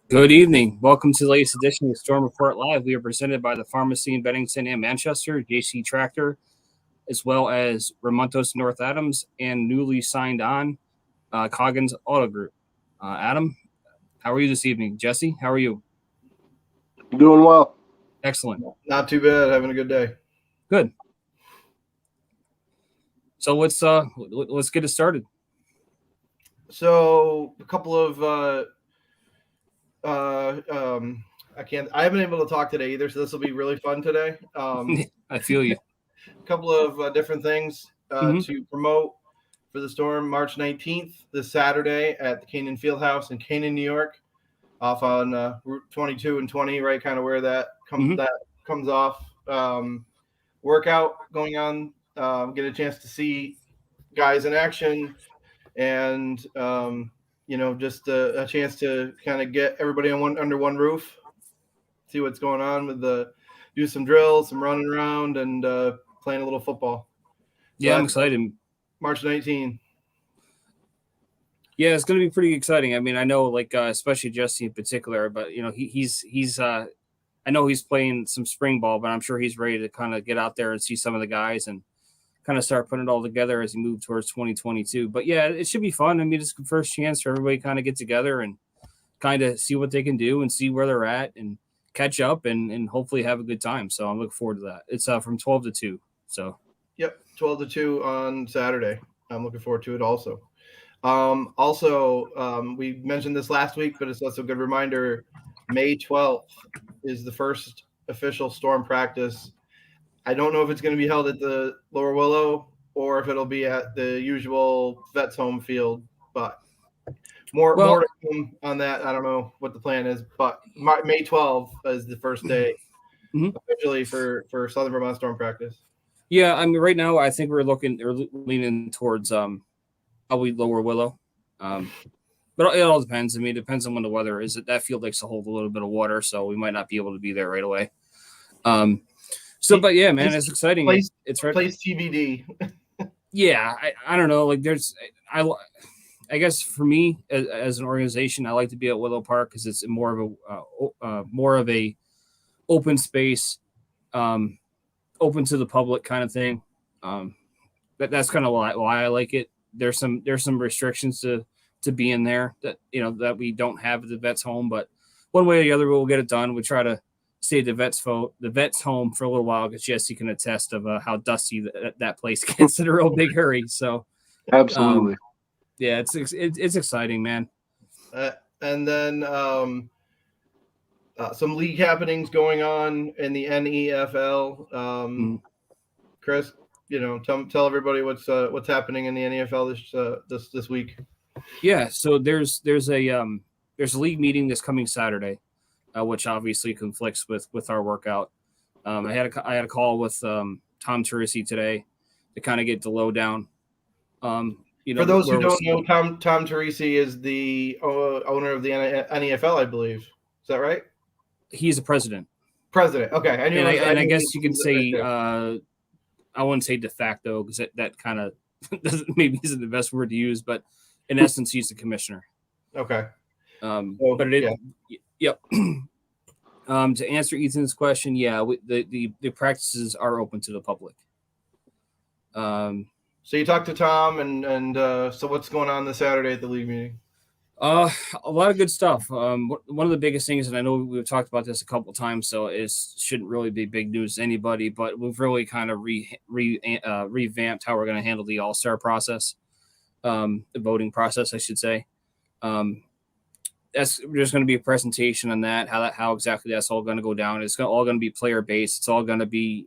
Good evening. Welcome to the latest edition of Storm Report Live. We are presented by the pharmacy in Bennington and Manchester, JC Tractor, as well as Ramunto's North Adams, and newly signed on Coggins Auto Group. Adam, how are you this evening? Jesse, how are you? Doing well. Excellent. Not too bad. Having a good day. Good. So let's get it started. So a couple of I haven't been able to talk today either, so this will be really fun today. I feel you. A couple of different things to promote for the Storm. March 19th, this Saturday at the Canaan Fieldhouse in Canaan, New York, off on Route 22 and 20, right, kind of where that comes off. Workout going on. Get a chance to see guys in action, and just a chance to kind of get everybody under one roof, see what's going on do some drills, some running around, and playing a little football. Yeah, I'm excited. March 19th. Yeah, it's going to be pretty exciting. I mean, I know, especially Jesse in particular, but he's I know he's playing some spring ball, but I'm sure he's ready to kind of get out there and see some of the guys and kind of start putting it all together as he moves towards 2022. But yeah, it should be fun. I mean, it's the first chance for everybody to kind of get together and kind of see what they can do and see where they're at and catch up and hopefully have a good time. So I'm looking forward to that. It's from 12 to 2. So yep, 12 to 2 on Saturday. I'm looking forward to it also. We mentioned this last week, but it's also a good reminder. May 12th is the first official Storm practice. I don't know if it's going to be held at the Lower Willow or if it'll be at the usual Vets Home field, but more to come on that. I don't know what the plan is, but May 12th is the first day officially for Southern Vermont Storm practice. Yeah, I mean, right now I think we're leaning towards probably Lower Willow, but it all depends. I mean, it depends on when the weather is. That field likes to hold a little bit of water, so we might not be able to be there right away. But yeah, man, it's exciting. It's right. Place TBD. Yeah, I don't know. Like, I guess for me as an organization, I like to be at Willow Park because it's more of a open space, open to the public kind of thing. That's kind of why I like it. There's some restrictions to be in there that we don't have at the Vets Home, but one way or the other we'll get it done. We try to stay at the Vets Home for a little while because Jesse can attest of how dusty that place gets in a real big hurry. So absolutely. Yeah, it's exciting, man. And then some league happenings going on in the NEFL. Chris, tell everybody what's happening in the NEFL this week. Yeah, so there's a league meeting this coming Saturday, which obviously conflicts with our workout. I had a call with Tom Turisi today to kind of get the lowdown. For those who don't know, Tom Turisi is the owner of the NEFL, I believe. Is that right? He's the president. President. Okay. I guess you could say I wouldn't say de facto because that kind of maybe isn't the best word to use, but in essence, he's the commissioner. Okay. Yep. To answer Ethan's question, yeah, the practices are open to the public. So you talked to Tom, and so what's going on this Saturday at the league meeting? A lot of good stuff. One of the biggest things, and I know we've talked about this a couple of times, so it shouldn't really be big news to anybody, but we've really kind of revamped how we're going to handle the All-Star process, the voting process, I should say. There's going to be a presentation on that, how exactly that's all going to go down. It's all going to be player based. It's all going to be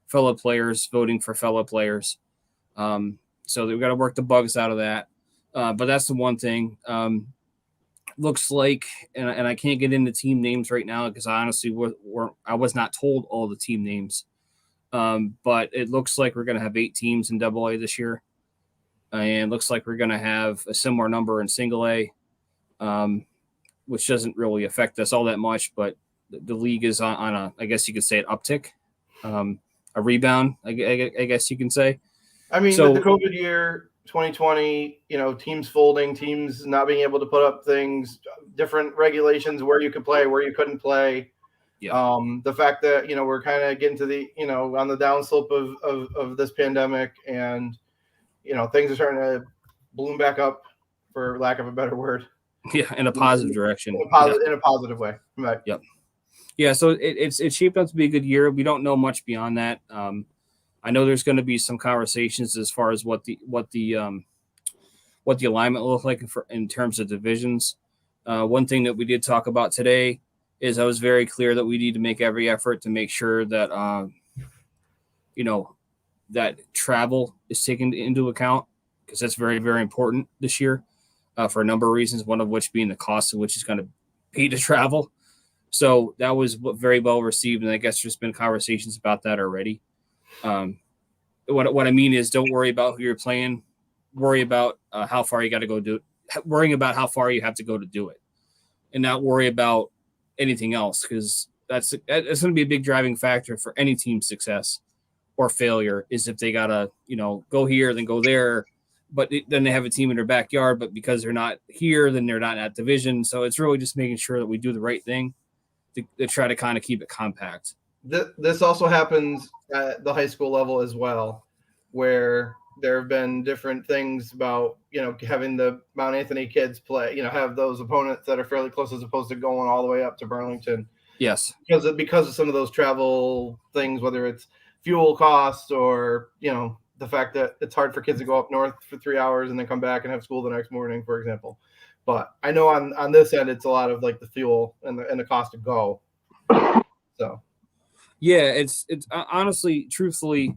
fellow players voting for fellow players. So we've got to work the bugs out of that. But that's the one thing. Looks like, and I can't get into team names right now because I honestly I was not told all the team names. But it looks like we're going to have 8 teams in AA this year, and looks like we're going to have a similar number in Single A, which doesn't really affect us all that much. But the league is on a, I guess you could say, an uptick, a rebound. I guess you can say. I mean, with the COVID year, 2020, teams folding, teams not being able to put up things, different regulations where you could play, where you couldn't play. Yeah. The fact that, we're kind of getting to the, on the downslope of this pandemic, and, things are starting to bloom back up, for lack of a better word. Yeah, in a positive direction. In a positive way. Right. Yep. Yeah, so it's shaped up to be a good year. We don't know much beyond that. I know there's going to be some conversations as far as what the alignment will look like in terms of divisions. One thing that we did talk about today is I was very clear that we need to make every effort to make sure that that travel is taken into account, because that's very, very important this year for a number of reasons. One of which being the cost of which is going to be to travel. So that was very well received, and I guess there's been conversations about that already. What I mean is, don't worry about who you're playing. Worry about how far you got to go do it. Worrying about how far you have to go to do it, and not worry about anything else, because that's going to be a big driving factor for any team's success or failure. Is if they gotta go here, then go there, but then they have a team in their backyard. But because they're not here, then they're not in that division. So it's really just making sure that we do the right thing to try to kind of keep it compact. This also happens at the high school level as well, where there have been different things about, having the Mount Anthony kids play, have those opponents that are fairly close, as opposed to going all the way up to Burlington. Yes. Because of some of those travel things, whether it's fuel costs or, the fact that it's hard for kids to go up north for 3 hours and then come back and have school the next morning, for example. But I know on this end, it's a lot of like the fuel and the cost to go. So. Yeah, it's honestly, truthfully,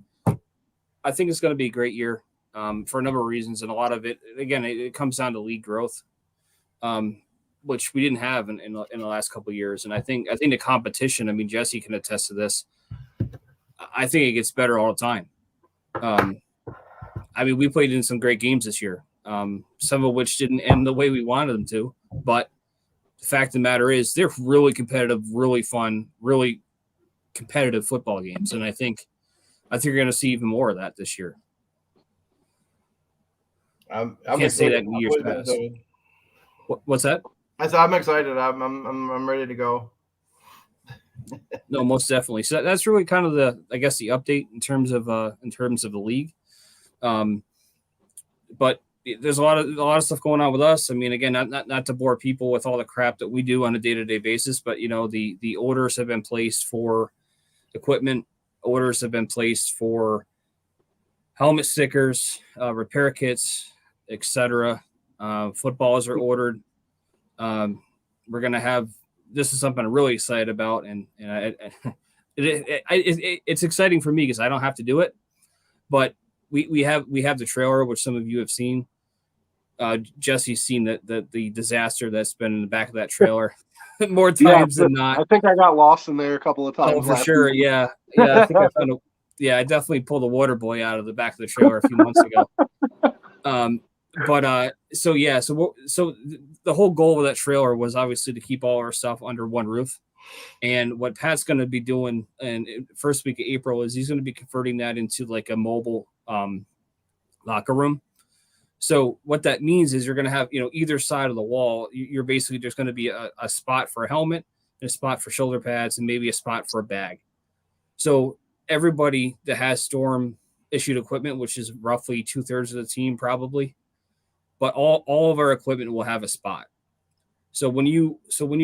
I think it's going to be a great year for a number of reasons, and a lot of it, again, it comes down to league growth, which we didn't have in the last couple of years. And I think the competition, I mean, Jesse can attest to this. I think it gets better all the time. I mean, we played in some great games this year, some of which didn't end the way we wanted them to, but the fact of the matter is they're really competitive, really fun, really competitive football games, and I think you're going to see even more of that this year. I can't say that in years past. What's that? I said I'm excited. I'm ready to go. No, most definitely. So that's really kind of the update in terms of the league. But there's a lot of stuff going on with us. I mean, again, not to bore people with all the crap that we do on a day-to-day basis, but the orders have been placed for equipment. Orders have been placed for helmet stickers, repair kits, etc. Footballs are ordered. We're going to have, this is something I'm really excited about. And it's exciting for me because I don't have to do it, but we have the trailer, which some of you have seen. Jesse's seen the disaster that's been in the back of that trailer more times than not. I think I got lost in there a couple of times. Oh, for sure. Week. Yeah. I think I definitely pulled a water boy out of the back of the trailer a few months ago. So the whole goal of that trailer was obviously to keep all our stuff under one roof. And what Pat's going to be doing in first week of April is he's going to be converting that into like a mobile locker room. So what that means is you're going to have, either side of the wall, you're basically, there's going to be a spot for a helmet, and a spot for shoulder pads, and maybe a spot for a bag. So everybody that has Storm issued equipment, which is roughly 2/3 of the team probably, but all of our equipment will have a spot. So when you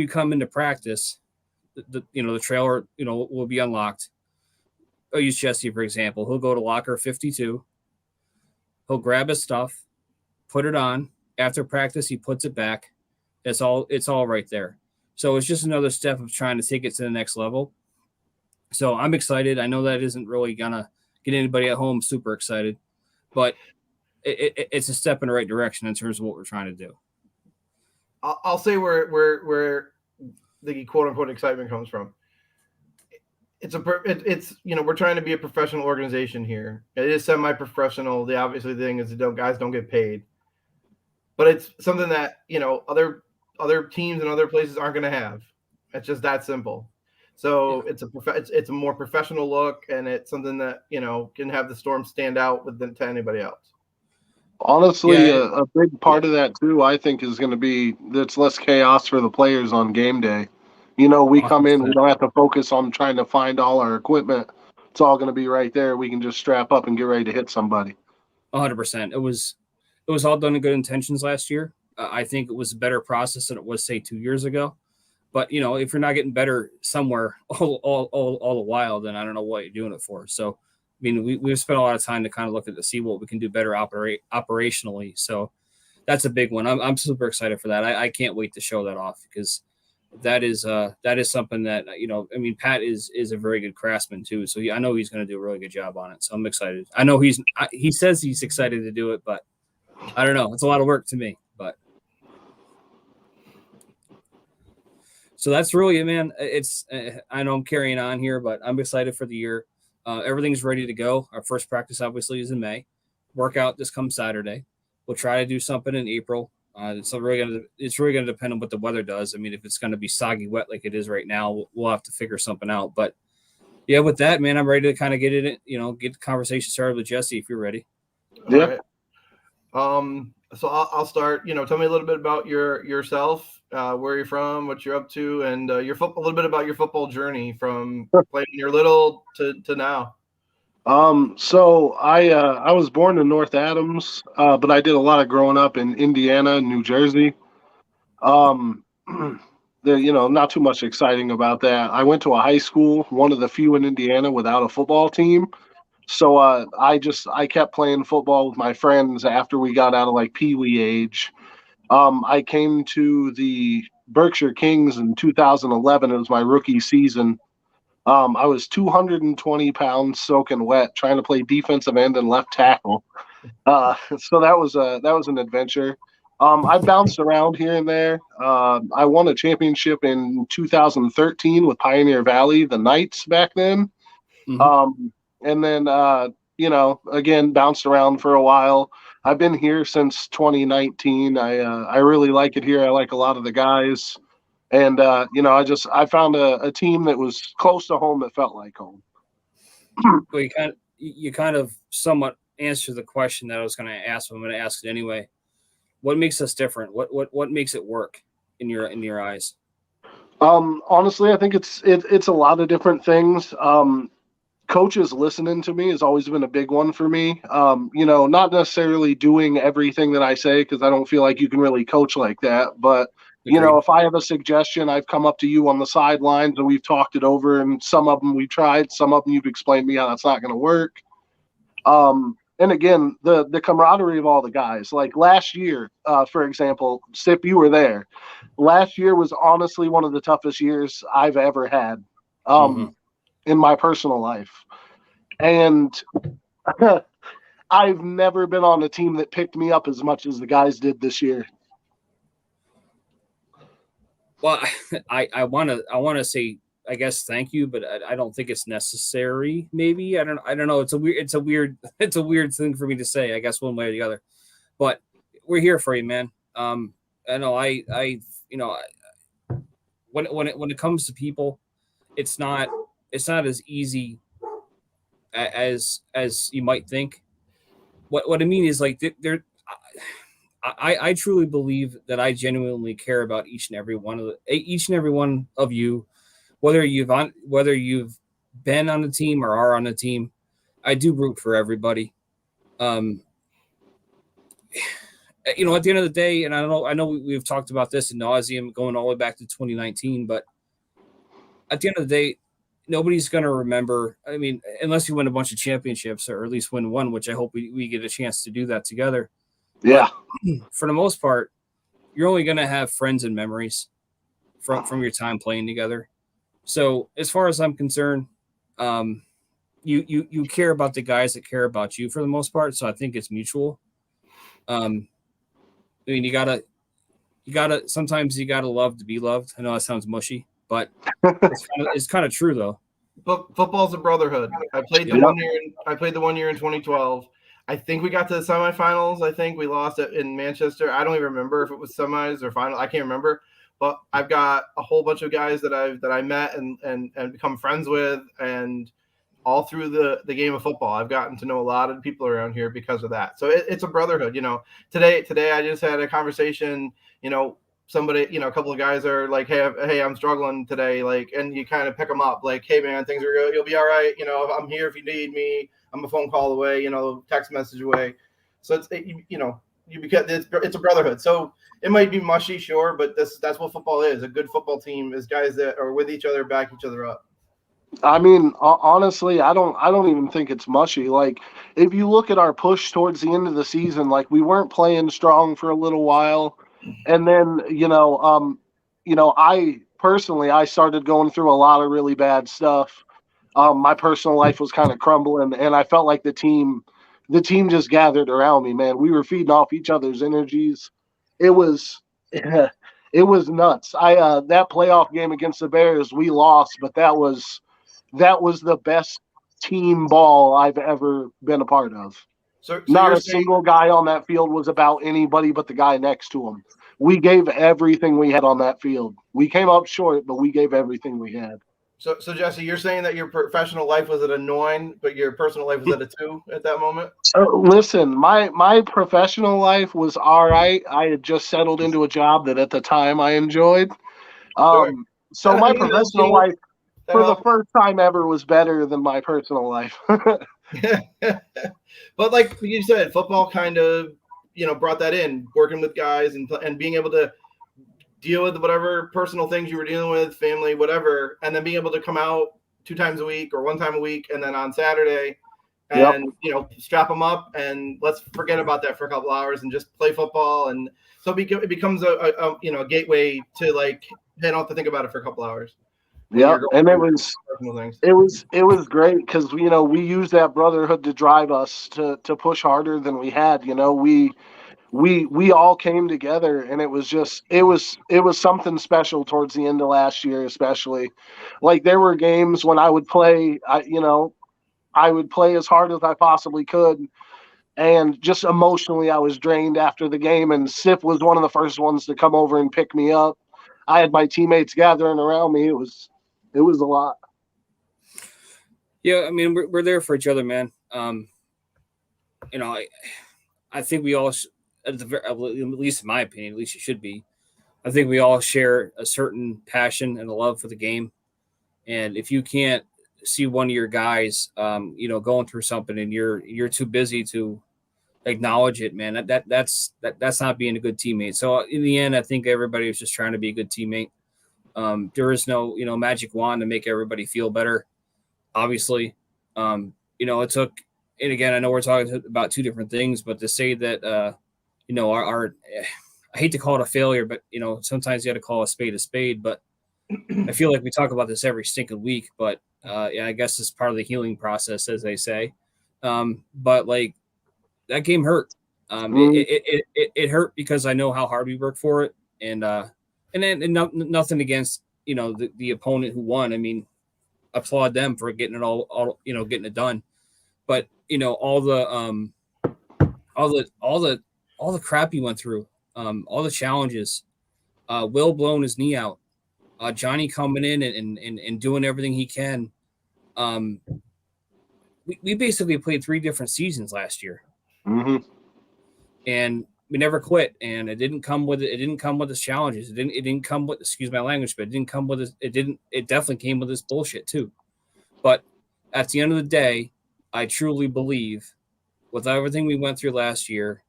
come into practice, the trailer, will be unlocked. I'll use Jesse, for example. He'll go to locker 52. He'll grab his stuff, put it on. After practice, he puts it back. It's all right there. So it's just another step of trying to take it to the next level. So I'm excited. I know that isn't really gonna get anybody at home super excited, but it's a step in the right direction in terms of what we're trying to do. I'll say where the quote unquote excitement comes from. It's we're trying to be a professional organization here. It is semi-professional. The obviously thing is guys don't get paid, but it's something that other teams and other places aren't going to have. It's just that simple. So yeah. It's a more professional look, and it's something that can have the Storm stand out to anybody else. Honestly, Yeah, a big part of that too, I think, is going to be that's less chaos for the players on game day. We come in, we 100%. don't have to focus on trying to find all our equipment. It's all going to be right there. We can just strap up and get ready to hit somebody. 100%. It was all done in good intentions last year. I think it was a better process than it was, say, 2 years ago. But if you're not getting better somewhere all the while, then I don't know what you're doing it for. So, I mean, we've spent a lot of time to kind of look at to see what we can do better operationally. So that's a big one. I'm super excited for that. I can't wait to show that off because that is something that I mean, Pat is a very good craftsman too. So I know he's going to do a really good job on it. So I'm excited. I know he says he's excited to do it, but I don't know. It's a lot of work to me, but. So that's really it, man. It's I know I'm carrying on here, but I'm excited for the year. Everything's ready to go. Our first practice obviously is in May. Workout this comes Saturday. We'll try to do something in April. It's really gonna depend on what the weather does. I mean, if it's gonna be soggy wet like it is right now, we'll have to figure something out. But yeah, with that, man, I'm ready to kind of get it. Get the conversation started with Jesse if you're ready. All right. So I'll start. Tell me a little bit about yourself, where you're from, what you're up to, and a little bit about your football journey from playing when you're little to now. So I was born in North Adams, but I did a lot of growing up in Indiana and New Jersey. Um, not too much exciting about that. I went to a high school, one of the few in Indiana without a football team. So I kept playing football with my friends after we got out of like Pee Wee age. I came to the Berkshire Kings in 2011. It was my rookie season. I was 220 pounds soaking wet, trying to play defensive end and left tackle. So that was an adventure. I bounced around here and there. I won a championship in 2013 with Pioneer Valley, the Knights back then. Mm-hmm. And then again bounced around for a while. I've been here since 2019. I really like it here. I like a lot of the guys. And I found a team that was close to home that felt like home. Well, you kind of somewhat answered the question that I was going to ask. I'm going to ask it anyway. What makes us different? What makes it work in your eyes? Honestly, I think it's a lot of different things. Coaches listening to me has always been a big one for me. Not necessarily doing everything that I say because I don't feel like you can really coach like that. But Agreed. if I have a suggestion, I've come up to you on the sidelines and we've talked it over. And some of them we've tried, some of them you've explained to me how that's not going to work. And again, the camaraderie of all the guys. Like last year, for example, Sip, you were there. Last year was honestly one of the toughest years I've ever had. In my personal life. And I've never been on a team that picked me up as much as the guys did this year. Well, I want to say, I guess, thank you, but I don't think it's necessary. Maybe I don't know. It's a weird thing for me to say. I guess one way or the other, but we're here for you, man. I know when it comes to people, it's not as easy as you might think. What I mean is like I truly believe that I genuinely care about each and every one of you, whether you've been on the team or are on the team. I do root for everybody. At the end of the day, and I know we've talked about this ad nauseum going all the way back to 2019, but at the end of the day, nobody's going to remember. I mean, unless you win a bunch of championships or at least win one, which I hope we get a chance to do that together. Yeah. But for the most part, you're only going to have friends and memories from your time playing together. So as far as I'm concerned, you care about the guys that care about you for the most part. So I think it's mutual. I mean, you gotta sometimes you gotta love to be loved. I know that sounds mushy, but it's kind of true though. But football's a brotherhood. I played the 1 year in 2012. I think we got to the semifinals. I think we lost it in Manchester. I don't even remember if it was semis or final. I can't remember. But I've got a whole bunch of guys that I met and become friends with, and all through the game of football. I've gotten to know a lot of people around here because of that. So it's a brotherhood. Today I just had a conversation. Somebody, a couple of guys are like, hey, I'm struggling today. Like, and you kind of pick them up. Like, hey man, things are good. You'll be all right. I'm here if you need me. I'm a phone call away. Text message away. So it's a brotherhood. So it might be mushy, sure, but that's what football is. A good football team is guys that are with each other, back each other up. I mean, honestly, I don't even think it's mushy. Like, if you look at our push towards the end of the season, like we weren't playing strong for a little while, and then I personally I started going through a lot of really bad stuff. My personal life was kind of crumbling, and I felt like the team just gathered around me. Man, we were feeding off each other's energies. It was. It was nuts. That playoff game against the Bears, we lost, but that was the best team ball I've ever been a part of. So Not a single guy on that field was about anybody but the guy next to him. We gave everything we had on that field. We came up short, but we gave everything we had. So Jesse, you're saying that your professional life was at a 9, but your personal life was at a 2 at that moment? Listen, my professional life was all right. I had just settled into a job that at the time I enjoyed. Sure. So my professional life, for the first time ever, was better than my personal life. But like you said, football kind of, brought that in, working with guys and being able to deal with whatever personal things you were dealing with, family, whatever, and then being able to come out 2 times a week or 1 time a week, and then on Saturday, and strap them up and let's forget about that for a couple hours and just play football. And so it becomes a gateway to, like, hey, I don't have to think about it for a couple hours. Yeah, and it was great because we used that brotherhood to drive us to push harder than we had. We all came together, and it was something special towards the end of last year, especially. Like, there were games when I would play, I would play as hard as I possibly could, and just emotionally I was drained after the game, and Sip was one of the first ones to come over and pick me up. I had my teammates gathering around me. It was a lot. Yeah, I mean, we're there for each other, man. I think we all, at least in my opinion, at least it should be, I think we all share a certain passion and a love for the game. And if you can't see one of your guys, going through something and you're too busy to acknowledge it, man, that's not being a good teammate. So in the end, I think everybody was just trying to be a good teammate. There is no, magic wand to make everybody feel better. Obviously, it took, and again, I know we're talking about 2 different things, but to say that, our I hate to call it a failure, but sometimes you got to call a spade. But I feel like we talk about this every stinking week, but I guess it's part of the healing process, as they say. But like, that game hurt. It hurt because I know how hard we worked for it, and nothing against the opponent who won. I mean, applaud them for getting it all getting it done. But all the crap he went through, all the challenges, Will blowing his knee out, Johnny coming in and doing everything he can. We basically played 3 different seasons last year. Mm-hmm. And we never quit, and it didn't come with its challenges. It didn't come with, excuse my language, but it didn't come with this. It definitely came with this bullshit too. But at the end of the day, I truly believe, with everything we went through last year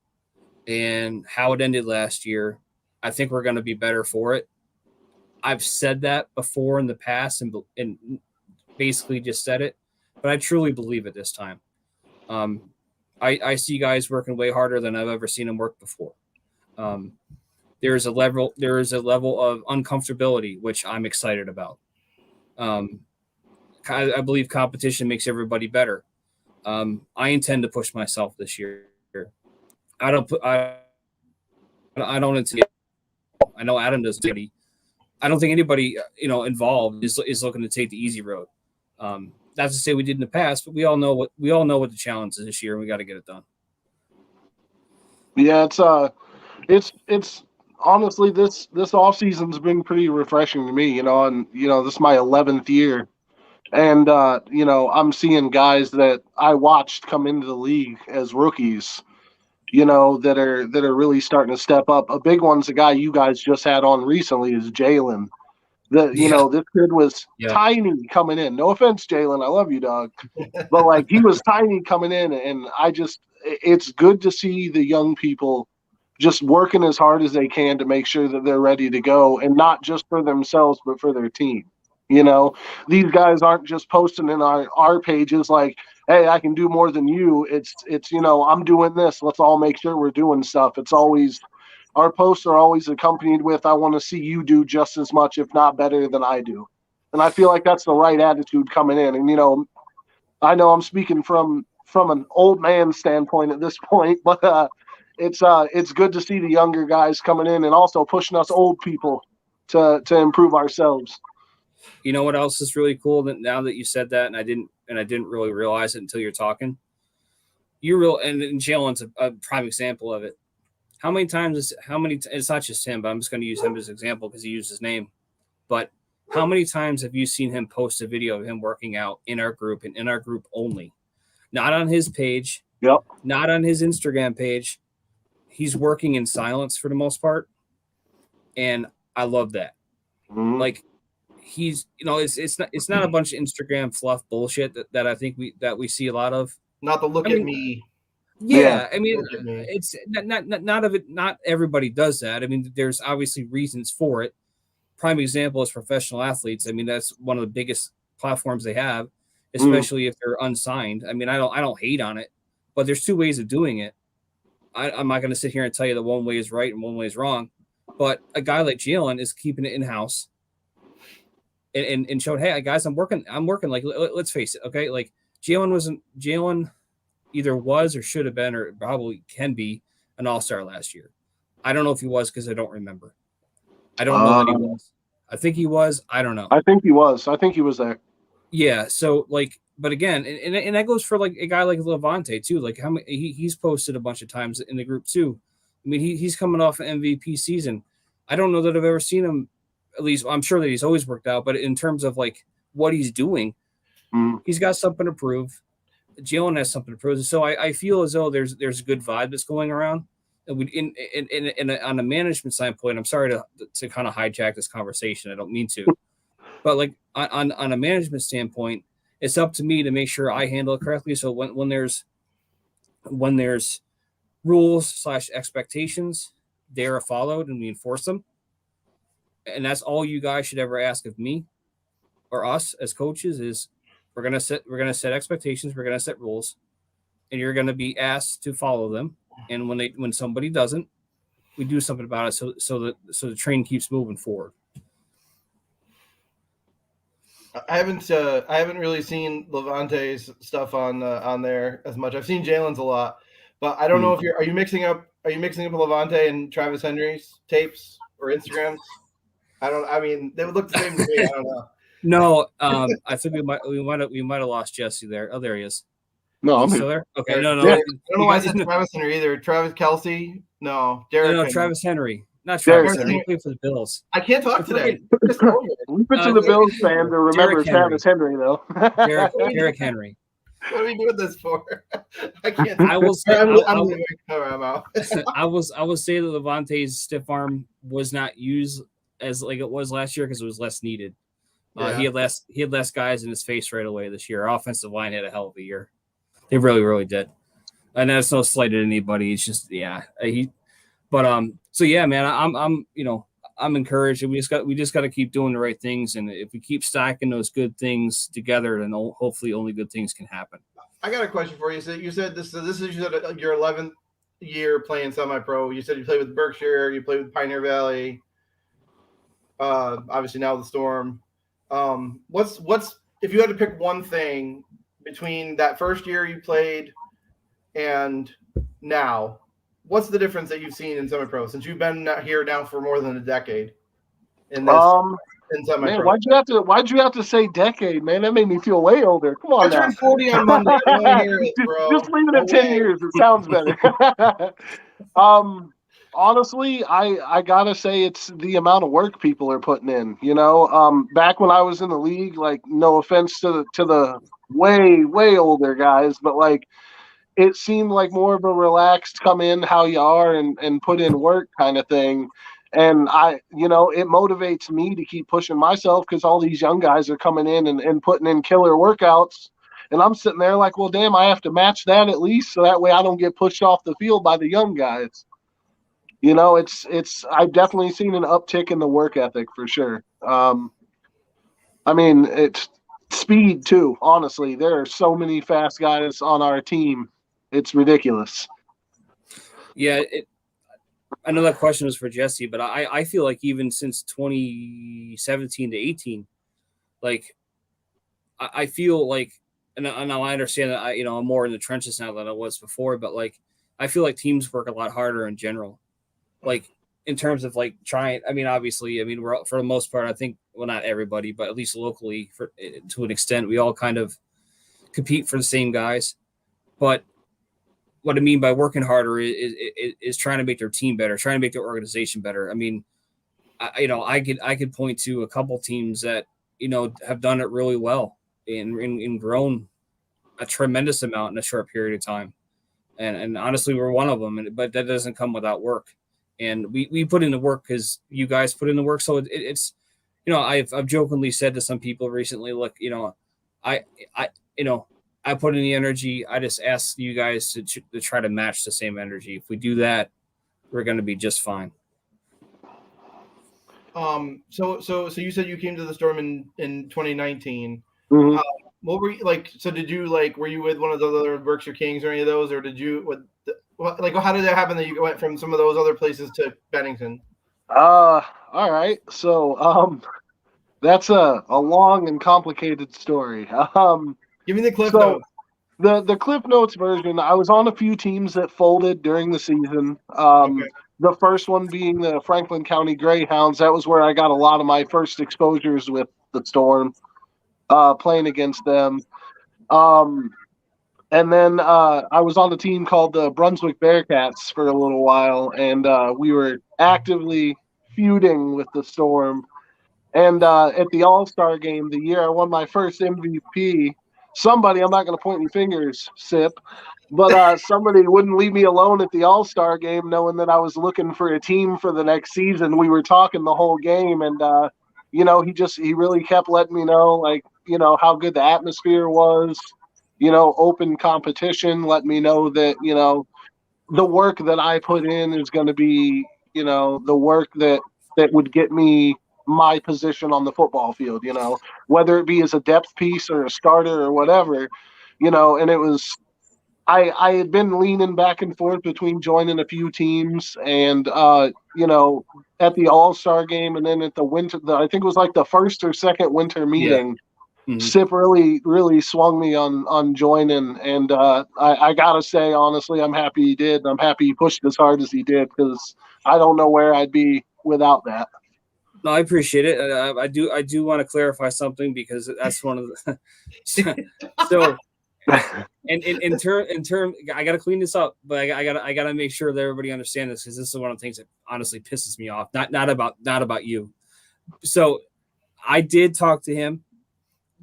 and how it ended last year, I think we're going to be better for it. I've said that before in the past and basically just said it, but I truly believe it this time. I see guys working way harder than I've ever seen them work before. There is a level of uncomfortability, which I'm excited about. I believe competition makes everybody better. I intend to push myself this year. I don't intend. I know Adam does. I don't think anybody involved is looking to take the easy road. Not to say we did in the past, but we all know what the challenge is this year, and we got to get it done. Yeah, it's honestly this off season's been pretty refreshing to me. And this is my 11th year And I'm seeing guys that I watched come into the league as rookies, that are really starting to step up. A big one's a guy you guys just had on recently is Jalen. This kid was tiny coming in. No offense, Jalen, I love you, dog. But like he was tiny coming in, and it's good to see the young people just working as hard as they can to make sure that they're ready to go, and not just for themselves but for their team. These guys aren't just posting in our pages like, hey, I can do more than you. It's I'm doing this. Let's all make sure we're doing stuff. It's always our posts are always accompanied with, I want to see you do just as much, if not better than I do. And I feel like that's the right attitude coming in. And, I know I'm speaking from an old man standpoint at this point, but it's good to see the younger guys coming in and also pushing us old people to improve ourselves. You know what else is really cool? That now that you said that, and I didn't really realize it until you're talking. And Jalen's a prime example of it. It's not just him, but I'm just going to use him as an example because he used his name. But how many times have you seen him post a video of him working out in our group and in our group only? Not on his page. Yep. Not on his Instagram page. He's working in silence for the most part. And I love that. Mm-hmm. Like he's, it's not a bunch of Instagram fluff bullshit that I think we see a lot of. Not the look at me. Yeah, I mean, it's not everybody does that. I mean, there's obviously reasons for it. Prime example is professional athletes. I mean, that's one of the biggest platforms they have, especially if they're unsigned. I mean, I don't hate on it, but there's two ways of doing it. I'm not going to sit here and tell you that one way is right and one way is wrong, but a guy like Jalen is keeping it in house and showed, hey, guys, I'm working. Like, let's face it, okay? Like Jalen either was or should have been or probably can be an all-star last year. I don't know if he was because I don't remember. I don't know that he was. I think he was. I don't know. I think he was. I think he was there. Yeah. So but again, and that goes for like a guy like Levante too. Like how many he's posted a bunch of times in the group too. I mean, he's coming off an MVP season. I don't know that I've ever seen him. At least I'm sure that he's always worked out, but in terms of like what he's doing, he's got something to prove. Jalen has something to prove. So I feel as though there's a good vibe that's going around. And on a management standpoint, I'm sorry to kind of hijack this conversation. I don't mean to, but like on a management standpoint, it's up to me to make sure I handle it correctly. So when there's rules / expectations, they are followed and we enforce them. And that's all you guys should ever ask of me or us as coaches is we're gonna set expectations, we're gonna set rules, and you're gonna be asked to follow them. And when somebody doesn't, we do something about it so the train keeps moving forward. I haven't really seen Levante's stuff on there as much. I've seen Jalen's a lot, but I don't know if are you mixing up Levante and Travis Henry's tapes or Instagrams? I mean they would look the same to me. I don't know. No, I think we might have lost Jesse there. Oh, there he is. No, I'm still there. Okay, no. I don't know why I said Travis Henry either. Travis Kelce, no. Derek. No, Travis Henry, not Travis Henry. He played for the Bills. I can't talk today. We've been to the Bills fan to remember Travis Henry though. Derek Henry. What are we doing this for? I can't. I will say. I'm out. I will say that Levante's stiff arm was not used as like it was last year because it was less needed. Yeah. He had less guys in his face right away this year. Our offensive line had a hell of a year. They really, really did. And that's no slight at anybody. It's just so yeah, man, I'm encouraged. We just got to keep doing the right things, and if we keep stacking those good things together, then hopefully only good things can happen. I got a question for you. So you said this is your 11th year playing semi-pro. You said you played with Berkshire, you played with Pioneer Valley. Obviously now the Storm. What's if you had to pick one thing between that first year you played and now, what's the difference that you've seen in semi-pro since you've been here now for more than a decade? In semi-pro, man, why'd you have to say decade, man? That made me feel way older. Come on, I turned 40 on Monday. Just leave it at 10 years. It sounds better. honestly, I gotta say it's the amount of work people are putting in. Back when I was in the league, like no offense to the way older guys, but like it seemed like more of a relaxed come in how you are and put in work kind of thing. And it motivates me to keep pushing myself because all these young guys are coming in and putting in killer workouts. And I'm sitting there like, well, damn, I have to match that at least so that way I don't get pushed off the field by the young guys. I've definitely seen an uptick in the work ethic for sure. It's speed too. Honestly, there are so many fast guys on our team. It's ridiculous. Yeah, I know that question was for Jesse, but I feel like even since 2017 to 18, like I feel like, and now I understand that I'm more in the trenches now than I was before, but like I feel like teams work a lot harder in general, like in terms of like trying. Obviously, we're for the most part, I think, well, not everybody, but at least locally, to an extent, we all kind of compete for the same guys, but what I mean by working harder is trying to make their team better, trying to make their organization better. I could point to a couple teams that have done it really well and grown a tremendous amount in a short period of time, and honestly, we're one of them. But that doesn't come without work, and we put in the work because you guys put in the work. So it's I've jokingly said to some people recently, look, I put in the energy. I just ask you guys to try to match the same energy. If we do that, we're going to be just fine. So you said you came to the Storm in 2019. Mm-hmm. What were you like? So did you were you with one of the other Berkshire Kings or any of those, or did you how did that happen that you went from some of those other places to Bennington? All right. So that's a long and complicated story. Give me the cliff notes. The Cliff Notes version, I was on a few teams that folded during the season. Okay. The first one being the Franklin County Greyhounds. That was where I got a lot of my first exposures with the Storm, playing against them. And then I was on a team called the Brunswick Bearcats for a little while, and we were actively feuding with the Storm. And at the All-Star game, the year I won my first MVP, somebody, I'm not going to point any fingers, Sip, but somebody wouldn't leave me alone at the All-Star game knowing that I was looking for a team for the next season. We were talking the whole game, and, he really kept letting me know, how good the atmosphere was, open competition, let me know that, the work that I put in is going to be, the work that would get me my position on the football field, whether it be as a depth piece or a starter or whatever, and it was, I had been leaning back and forth between joining a few teams and, at the All-Star game and then at the winter, I think it was like the first or second winter meeting. Yeah. Mm-hmm. Sip really swung me on joining, and I gotta say, honestly, I'm happy he did. I'm happy he pushed as hard as he did because I don't know where I'd be without that. No, I appreciate it. I do want to clarify something because that's one of the so. And in term, I got to clean this up, but I got to make sure that everybody understands this because this is one of the things that honestly pisses me off. Not about you. So, I did talk to him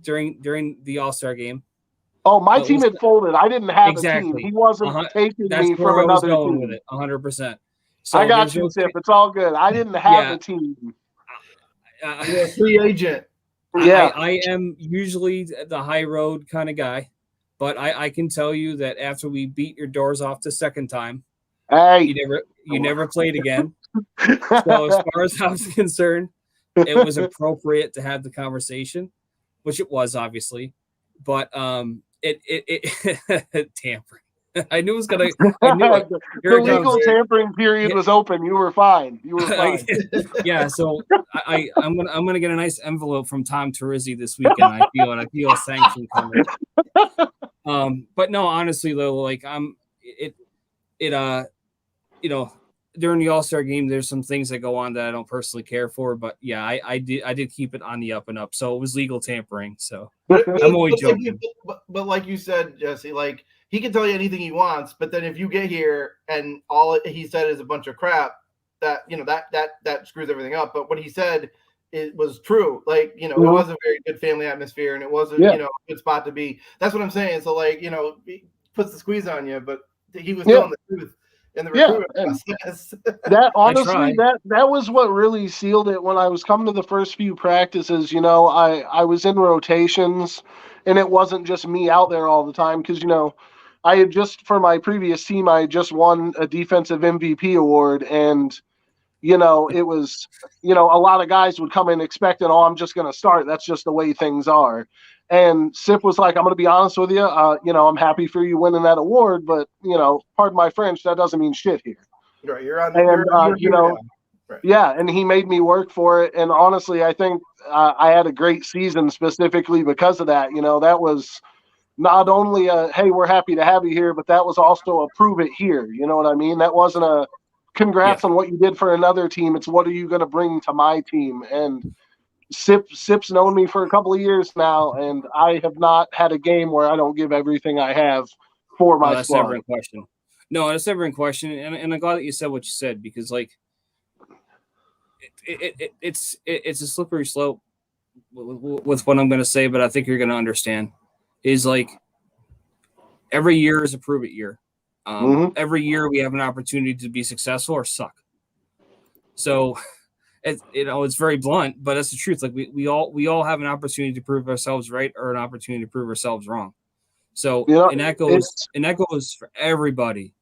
during the All-Star game. Oh, my team had folded. I didn't have a team. He wasn't taking me from another team. With it, 100%. So I got you, Sip. It's all good. I didn't have a team. You're a free agent. Yeah, I am usually the high road kind of guy, but I can tell you that after we beat your doors off the second time, hey, you never played again. So as far as I was concerned, it was appropriate to have the conversation, which it was obviously, but it tampering. I knew it was gonna. I knew it. The legal tampering period was open. You were fine. Yeah. So I'm gonna get a nice envelope from Tom Terizzi this weekend. I feel a sanction coming. But no, honestly though, during the All-Star game, there's some things that go on that I don't personally care for. But yeah, I did keep it on the up and up. So it was legal tampering. So I'm always joking. But like you said, Jesse, he can tell you anything he wants, but then if you get here and all he said is a bunch of crap, that that screws everything up. But what he said it was true. Like, it was a very good family atmosphere, and it was a a good spot to be. That's what I'm saying. So like, he puts the squeeze on you, but he was telling the truth in the recruitment process. That honestly, that was what really sealed it. When I was coming to the first few practices, I was in rotations, and it wasn't just me out there all the time because I had just, for my previous team, I had just won a defensive MVP award, and it was, a lot of guys would come in expecting, oh, I'm just going to start. That's just the way things are. And Sip was like, I'm going to be honest with you. I'm happy for you winning that award, but, pardon my French, that doesn't mean shit here. Right. You're on, and, you're right. Yeah. And he made me work for it. And honestly, I think I had a great season specifically because of that. That was not only hey, we're happy to have you here, but that was also a prove it here. You know what I mean? That wasn't a congrats on what you did for another team. It's what are you going to bring to my team? And Sip's known me for a couple of years now, and I have not had a game where I don't give everything I have for my that's squad. Never in question. No, that's never in question. And I'm glad that you said what you said, because like it's a slippery slope with what I'm going to say, but I think you're going to understand. Is like every year is a prove it year. Every year we have an opportunity to be successful or suck. So, it's very blunt, but that's the truth. Like we all have an opportunity to prove ourselves right or an opportunity to prove ourselves wrong. So, and that goes for everybody.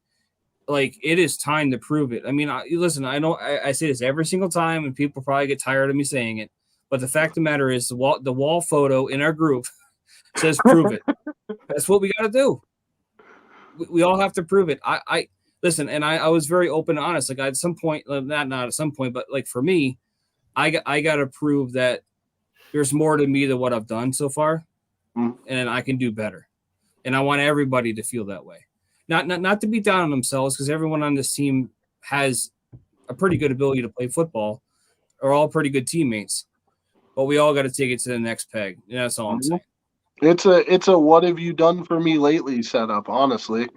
Like it is time to prove it. I mean, listen, I know I say this every single time, and people probably get tired of me saying it. But the fact of the matter is, the wall photo in our group says prove it. That's what we got to do. We all have to prove it. I listen, and I was very open and honest. Like at some point, not at some point, but like for me, I got to prove that there's more to me than what I've done so far, and I can do better. And I want everybody to feel that way. Not to be down on themselves, because everyone on this team has a pretty good ability to play football, are all pretty good teammates, but we all got to take it to the next peg. And that's all I'm saying. It's a what have you done for me lately setup, honestly.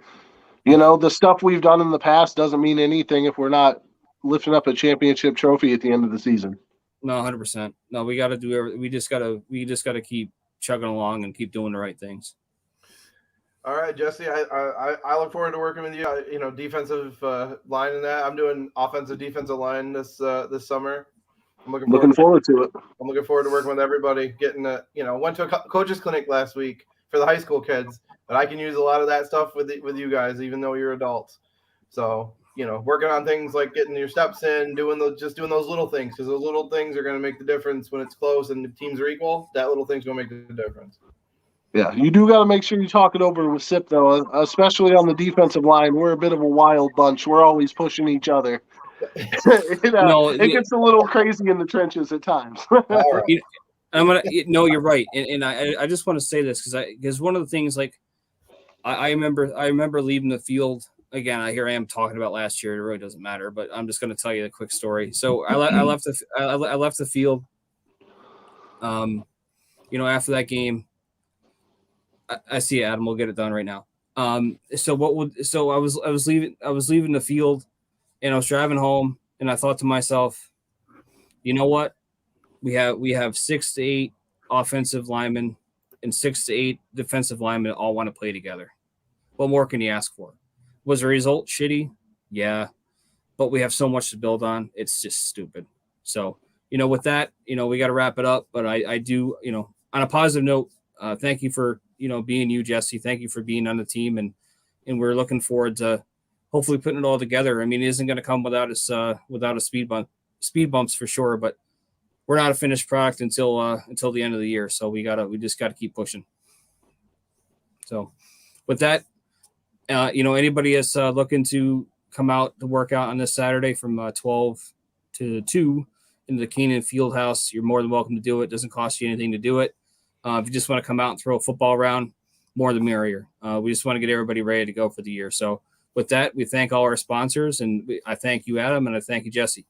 The stuff we've done in the past doesn't mean anything if we're not lifting up a championship trophy at the end of the season. No, 100%. No, we got to do everything. We just got to keep chugging along and keep doing the right things. All right, Jesse, I look forward to working with you. Defensive line and that. I'm doing offensive defensive line this summer. I'm looking forward to it. I'm looking forward to working with everybody. Went to a coaches clinic last week for the high school kids, but I can use a lot of that stuff with you guys, even though you're adults. So working on things like getting your steps in, doing those little things, because those little things are going to make the difference when it's close and the teams are equal. That little thing's going to make the difference. Yeah, you do got to make sure you talk it over with Sip, though, especially on the defensive line. We're a bit of a wild bunch. We're always pushing each other. It gets a little crazy in the trenches at times. You're right, and I just want to say this because one of the things, like I remember leaving the field again. Here I am talking about last year. It really doesn't matter, but I'm just going to tell you a quick story. So I left the field. After that game. I see Adam. We'll get it done right now. So I was leaving the field, and I was driving home, and I thought to myself, you know what? We have 6 to 8 offensive linemen and 6 to 8 defensive linemen all want to play together. What more can you ask for? Was the result shitty? Yeah, but we have so much to build on. It's just stupid. So with that, we got to wrap it up. But I do, on a positive note, thank you for being you, Jesse. Thank you for being on the team, and we're looking forward to hopefully putting it all together. I mean, it isn't going to come without a speed bumps for sure, but we're not a finished product until the end of the year. So we just got to keep pushing. So with that, anybody is looking to come out to work out on this Saturday from 12 to 2 in the Keenan Fieldhouse, you're more than welcome to do it. It doesn't cost you anything to do it. If you just want to come out and throw a football around, more the merrier. We just want to get everybody ready to go for the year. So with that, we thank all our sponsors, and I thank you, Adam, and I thank you, Jesse.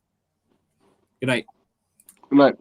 Good night. Good night.